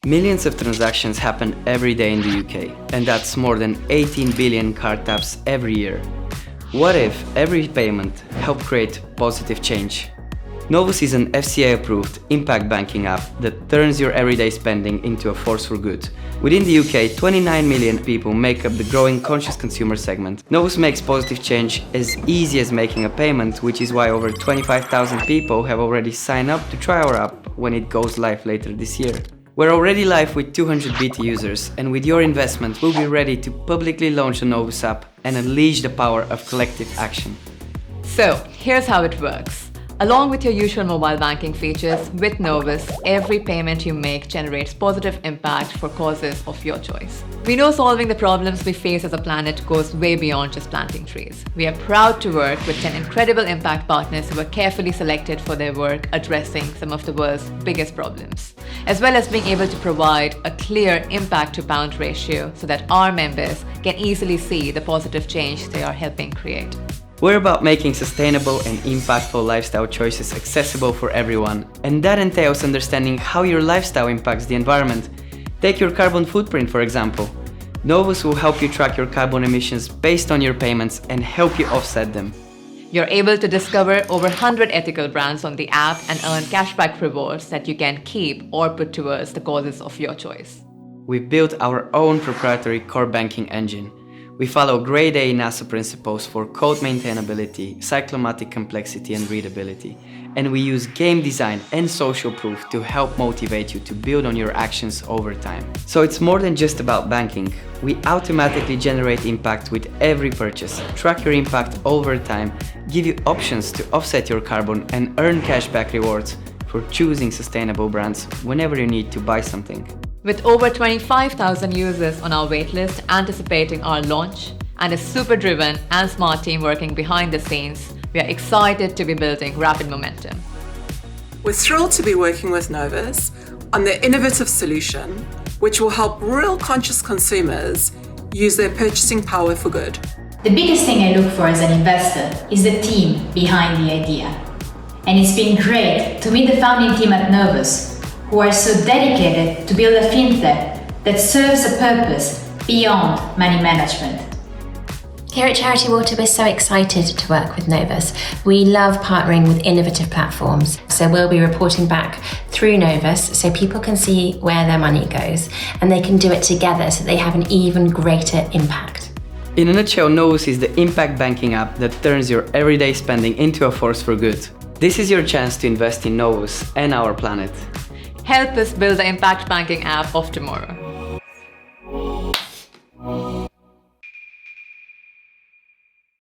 Millions of transactions happen every day in the UK, and that's more than 18 billion card taps every year. What if every payment helped create positive change? Novus is an FCA-approved impact banking app that turns your everyday spending into a force for good. Within the UK, 29 million people make up the growing conscious consumer segment. Novus makes positive change as easy as making a payment, which is why over 25,000 people have already signed up to try our app when it goes live later this year. We're already live with 200 beta users, and with your investment, we'll be ready to publicly launch the Novus app and unleash the power of collective action. So, here's how it works. Along with your usual mobile banking features, with Novus, every payment you make generates positive impact for causes of your choice. We know solving the problems we face as a planet goes way beyond just planting trees. We are proud to work with 10 incredible impact partners who are carefully selected for their work addressing some of the world's biggest problems, as well as being able to provide a clear impact to pound ratio so that our members can easily see the positive change they are helping create. We're about making sustainable and impactful lifestyle choices accessible for everyone, and that entails understanding how your lifestyle impacts the environment. Take your carbon footprint, for example. Novus will help you track your carbon emissions based on your payments and help you offset them. You're able to discover over 100 ethical brands on the app and earn cashback rewards that you can keep or put towards the causes of your choice. We've built our own proprietary core banking engine. We follow grade A NASA principles for code maintainability, cyclomatic complexity and readability. And we use game design and social proof to help motivate you to build on your actions over time. So it's more than just about banking. We automatically generate impact with every purchase, track your impact over time, give you options to offset your carbon and earn cashback rewards for choosing sustainable brands whenever you need to buy something. With over 25,000 users on our waitlist anticipating our launch and a super driven and smart team working behind the scenes, we are excited to be building rapid momentum. We're thrilled to be working with Novus on their innovative solution, which will help real conscious consumers use their purchasing power for good. The biggest thing I look for as an investor is the team behind the idea. And it's been great to meet the founding team at Novus, who are so dedicated to build a fintech that serves a purpose beyond money management. Here at Charity Water, we're so excited to work with Novus. We love partnering with innovative platforms. So we'll be reporting back through Novus so people can see where their money goes and they can do it together so they have an even greater impact. In a nutshell, Novus is the impact banking app that turns your everyday spending into a force for good. This is your chance to invest in Novus and our planet. Help us build the impact banking app of tomorrow.